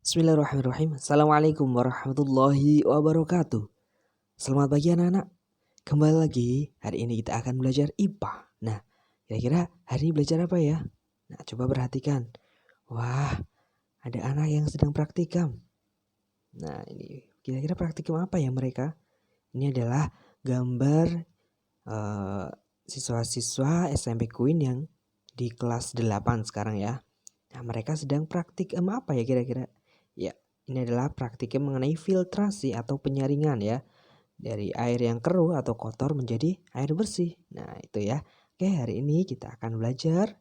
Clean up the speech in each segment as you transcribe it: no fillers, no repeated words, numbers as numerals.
Bismillahirrahmanirrahim. Assalamualaikum warahmatullahi wabarakatuh. Selamat pagi anak-anak. Kembali lagi, hari ini kita akan belajar IPA. Nah, kira-kira hari ini belajar apa ya? Nah, coba perhatikan. Wah, ada anak yang sedang praktikum. Nah, ini kira-kira praktikum apa ya mereka? Ini adalah gambar siswa-siswa SMP Queen yang di kelas 8 sekarang ya. Nah, mereka sedang praktikum apa ya kira-kira? Ya, ini adalah praktikum mengenai filtrasi atau penyaringan ya. Dari air yang keruh atau kotor menjadi air bersih. Nah, itu ya. Oke, hari ini kita akan belajar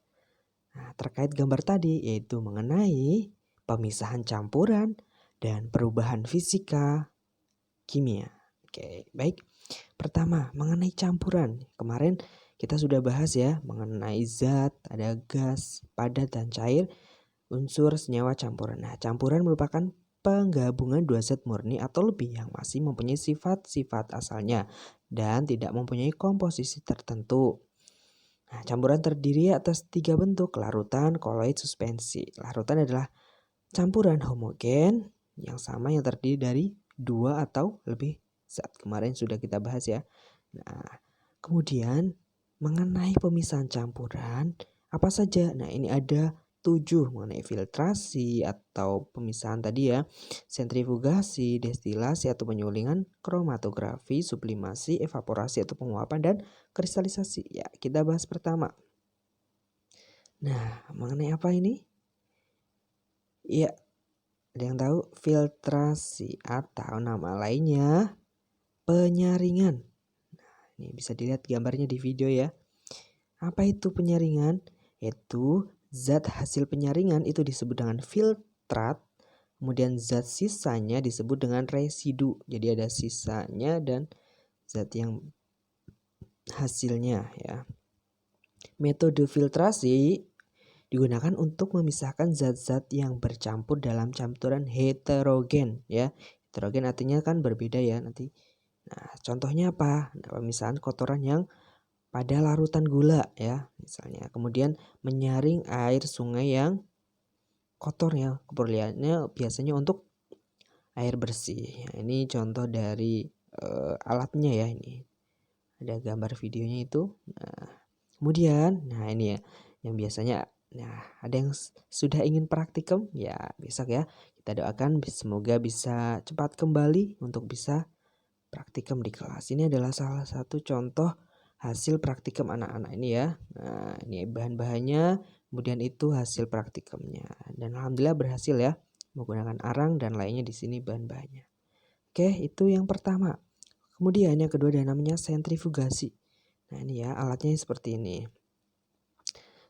terkait gambar tadi, yaitu mengenai pemisahan campuran dan perubahan fisika kimia. Oke, baik. Pertama, mengenai campuran. Kemarin kita sudah bahas ya mengenai zat, ada gas, padat dan cair, unsur senyawa campuran. Nah, campuran merupakan penggabungan dua zat murni atau lebih yang masih mempunyai sifat-sifat asalnya dan tidak mempunyai komposisi tertentu. Nah, campuran terdiri atas tiga bentuk: larutan, koloid, suspensi. Larutan adalah campuran homogen yang sama yang terdiri dari dua atau lebih zat. Kemarin sudah kita bahas ya. Nah, kemudian mengenai pemisahan campuran apa saja? Nah, ini ada 7 mengenai filtrasi atau pemisahan tadi ya, sentrifugasi, destilasi atau penyulingan, kromatografi, sublimasi, evaporasi atau penguapan, dan kristalisasi. Ya, kita bahas pertama. Nah, mengenai apa ini? Ya, ada yang tahu? Filtrasi atau nama lainnya penyaringan. Nah, ini bisa dilihat gambarnya di video ya. Apa itu penyaringan? Yaitu zat hasil penyaringan itu disebut dengan filtrat, kemudian zat sisanya disebut dengan residu. Jadi ada sisanya dan zat yang hasilnya ya. Metode filtrasi digunakan untuk memisahkan zat-zat yang bercampur dalam campuran heterogen ya. Heterogen artinya kan berbeda ya nanti. Nah, contohnya apa? Nah, pemisahan kotoran yang pada larutan gula ya misalnya. Kemudian menyaring air sungai yang kotor ya. Keperluannya biasanya untuk air bersih. Nah, ini contoh dari alatnya ya ini. Ada gambar videonya itu. Nah, kemudian ini ya yang biasanya ada yang sudah ingin praktikum ya besok ya. Kita doakan semoga bisa cepat kembali untuk bisa praktikum di kelas. Ini adalah salah satu contoh hasil praktikum anak-anak ini ya. Nah, ini bahan-bahannya, kemudian itu hasil praktikumnya. Dan alhamdulillah berhasil ya menggunakan arang dan lainnya di sini bahan-bahannya. Oke, itu yang pertama. Kemudian yang kedua ada namanya sentrifugasi. Nah, ini ya alatnya seperti ini.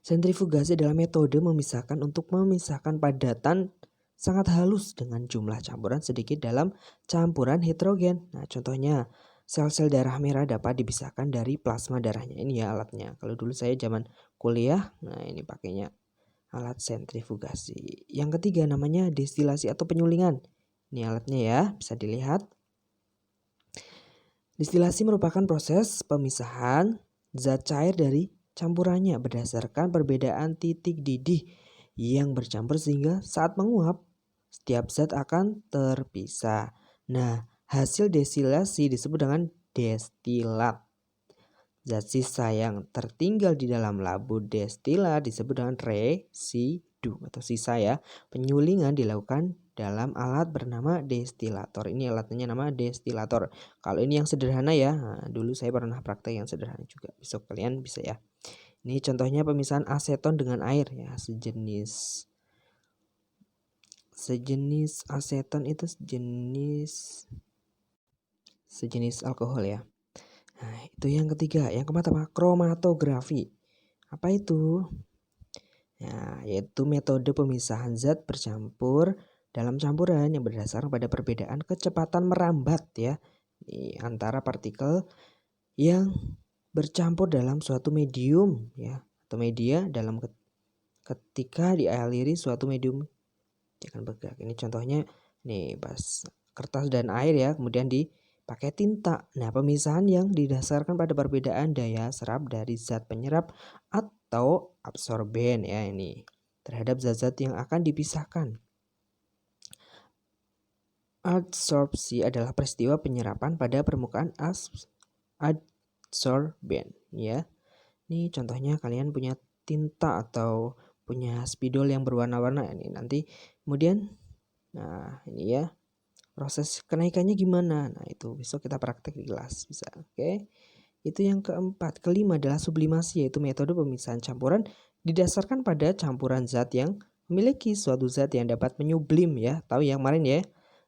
Sentrifugasi adalah metode untuk memisahkan padatan sangat halus dengan jumlah campuran sedikit dalam campuran heterogen. Nah, contohnya sel-sel darah merah dapat dipisahkan dari plasma darahnya. Ini ya alatnya. Kalau dulu saya zaman kuliah, nah ini pakainya alat sentrifugasi. Yang ketiga namanya destilasi atau penyulingan. Ini alatnya ya, bisa dilihat. Destilasi merupakan proses pemisahan zat cair dari campurannya berdasarkan perbedaan titik didih yang bercampur sehingga saat menguap setiap zat akan terpisah. Nah, hasil destilasi disebut dengan destilat. Zat sisa yang tertinggal di dalam labu destilat disebut dengan residu atau sisa ya. Penyulingan dilakukan dalam alat bernama destilator. Ini alatnya nama destilator. Kalau ini yang sederhana ya. Nah, dulu saya pernah praktek yang sederhana juga. Besok kalian bisa ya. Ini contohnya pemisahan aseton dengan air ya, sejenis aseton itu sejenis alkohol ya. Nah, itu yang ketiga. Yang keempat apa? Kromatografi. Apa itu? Nah, yaitu metode pemisahan zat bercampur dalam campuran yang berdasarkan pada perbedaan kecepatan merambat ya antara partikel yang bercampur dalam suatu medium ya atau media dalam ketika dialiri suatu medium akan bergerak. Ini contohnya nih pas kertas dan air ya, kemudian dipakai tinta. Nah, pemisahan yang didasarkan pada perbedaan daya serap dari zat penyerap atau absorben ya ini terhadap zat-zat yang akan dipisahkan. Adsorpsi adalah peristiwa penyerapan pada permukaan adsorben ya. Ini contohnya kalian punya tinta atau punya spidol yang berwarna-warna ini nanti kemudian nah ini ya proses kenaikannya gimana. Nah, itu besok kita praktek di kelas bisa. Oke. Itu yang keempat. Kelima adalah sublimasi yaitu metode pemisahan campuran didasarkan pada campuran zat yang memiliki suatu zat yang dapat menyublim ya. Tahu yang kemarin ya.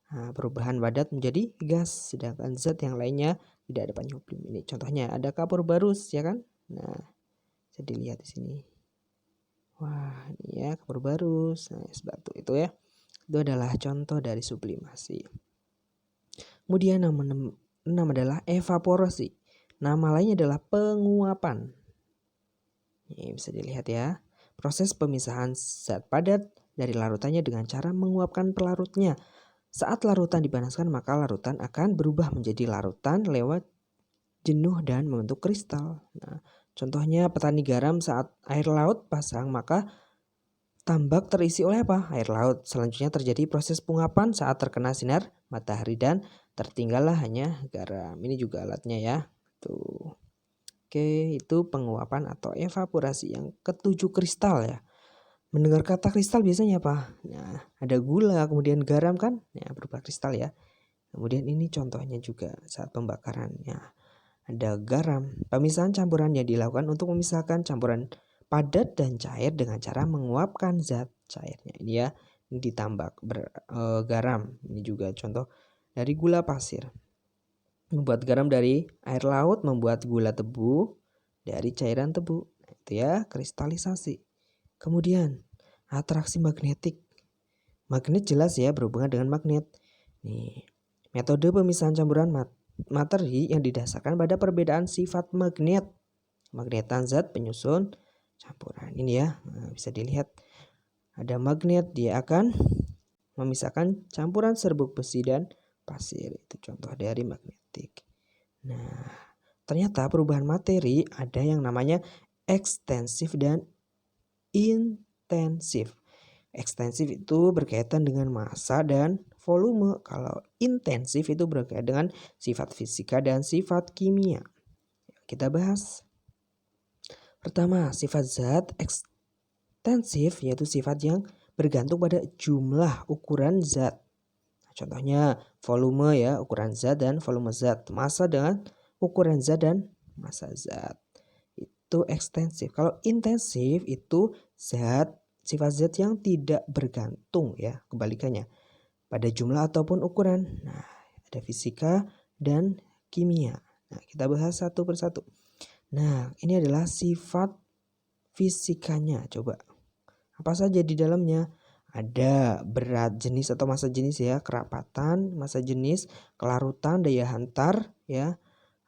Nah, perubahan padat menjadi gas sedangkan zat yang lainnya tidak dapat menyublim. Ini contohnya ada kapur barus ya kan? Nah, bisa dilihat di sini. Wah, ini ya kapur barus, nah, es batu itu ya. Itu adalah contoh dari sublimasi. Kemudian nama 6 adalah evaporasi. Nama lainnya adalah penguapan. Ini bisa dilihat ya. Proses pemisahan zat padat dari larutannya dengan cara menguapkan pelarutnya. Saat larutan dipanaskan maka larutan akan berubah menjadi larutan lewat jenuh dan membentuk kristal. Nah, contohnya petani garam saat air laut pasang maka tambak terisi oleh apa? Air laut. Selanjutnya terjadi proses penguapan saat terkena sinar matahari dan tertinggallah hanya garam. Ini juga alatnya ya. Tuh. Oke, itu penguapan atau evaporasi. Yang ketujuh kristal ya. Mendengar kata kristal biasanya apa? Nah, ada gula, kemudian garam kan? Ya, berupa kristal ya. Kemudian ini contohnya juga saat pembakarannya. Ada garam. Pemisahan campurannya dilakukan untuk memisahkan campuran padat dan cair dengan cara menguapkan zat cairnya. Ini ya, ini ditambah garam. Ini juga contoh dari gula pasir. Membuat garam dari air laut, membuat gula tebu dari cairan tebu. Itu ya, kristalisasi. Kemudian atraksi magnetik. Magnet jelas ya berhubungan dengan magnet. Nih, metode pemisahan campuran materi yang didasarkan pada perbedaan sifat magnet. Magnetan zat penyusun campuran. Ini ya, nah, bisa dilihat ada magnet, dia akan memisahkan campuran serbuk besi dan pasir. Itu contoh dari magnetik. Nah, ternyata perubahan materi ada yang namanya ekstensif dan intensif. Ekstensif itu berkaitan dengan massa dan volume. Kalau intensif itu berkaitan dengan sifat fisika dan sifat kimia. Kita bahas. Pertama, sifat zat ekstensif yaitu sifat yang bergantung pada jumlah ukuran zat. Contohnya volume ya, ukuran zat dan volume zat. Massa dengan ukuran zat dan massa zat. Itu ekstensif. Kalau intensif itu sifat zat yang tidak bergantung ya, kebalikannya pada jumlah ataupun ukuran. Nah, ada fisika dan kimia. Nah, kita bahas satu persatu. Nah, ini adalah sifat fisikanya. Coba. Apa saja di dalamnya? Ada berat jenis atau massa jenis ya, kerapatan, massa jenis, kelarutan, daya hantar ya,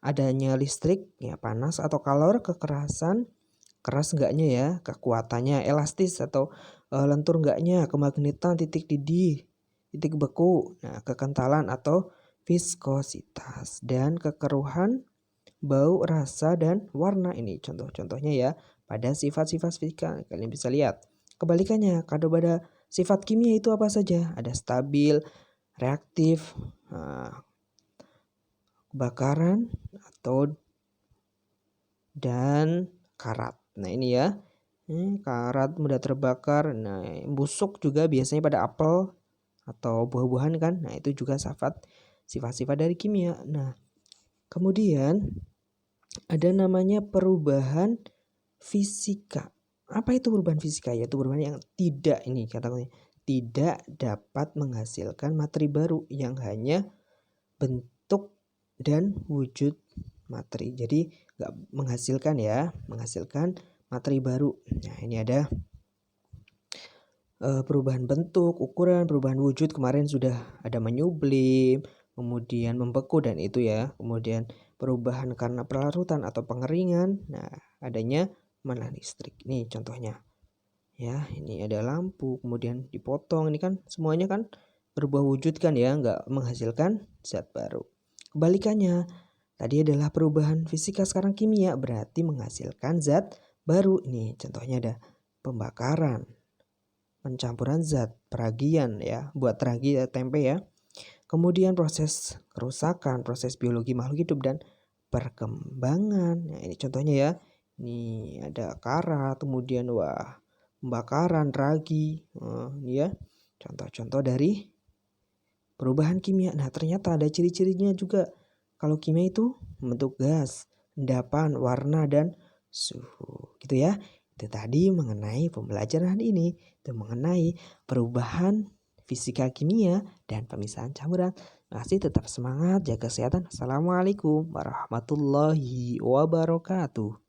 adanya listrik ya, panas atau kalor, kekerasan, keras enggaknya ya, kekuatannya, elastis atau lentur enggaknya, kemagnetan, titik didih, titik beku, nah, kekentalan atau viskositas, dan kekeruhan, bau, rasa, dan warna. Ini contoh-contohnya ya pada sifat-sifat fisika. Kalian bisa lihat. Kebalikannya, kalau pada sifat kimia itu apa saja? Ada stabil, reaktif, kebakaran, atau dan karat. Nah ini ya, karat mudah terbakar. Nah busuk juga biasanya pada apel atau buah-buahan kan. Nah itu juga sifat-sifat dari kimia. Nah kemudian ada namanya perubahan fisika. Apa itu perubahan fisika? Yaitu perubahan yang tidak ini katakannya tidak dapat menghasilkan materi baru yang hanya bentuk dan wujud materi. Jadi nggak menghasilkan ya, menghasilkan materi baru. Nah ini ada perubahan bentuk, ukuran, perubahan wujud. Kemarin sudah ada menyublim, kemudian membeku dan itu ya. Kemudian perubahan karena pelarutan atau pengeringan. Nah adanya menahan listrik. Ini contohnya. Ya ini ada lampu, kemudian dipotong. Ini kan semuanya kan berubah wujud kan ya, nggak menghasilkan zat baru. Kebalikannya, tadi adalah perubahan fisika, sekarang kimia, berarti menghasilkan zat baru. Ini contohnya ada pembakaran, pencampuran zat, peragian ya, buat teragi tempe ya. kemudian proses kerusakan, proses biologi makhluk hidup dan perkembangan. Nah, ini contohnya ya. Ini ada karat, kemudian pembakaran, ragi. Ini ya contoh-contoh dari perubahan kimia. Nah, ternyata ada ciri-cirinya juga. Kalau kimia itu membentuk gas, endapan, warna, dan suhu. Gitu ya. Itu tadi mengenai pembelajaran ini. Itu mengenai perubahan fisika kimia dan pemisahan campuran. Masih tetap semangat, jaga kesehatan. Assalamualaikum warahmatullahi wabarakatuh.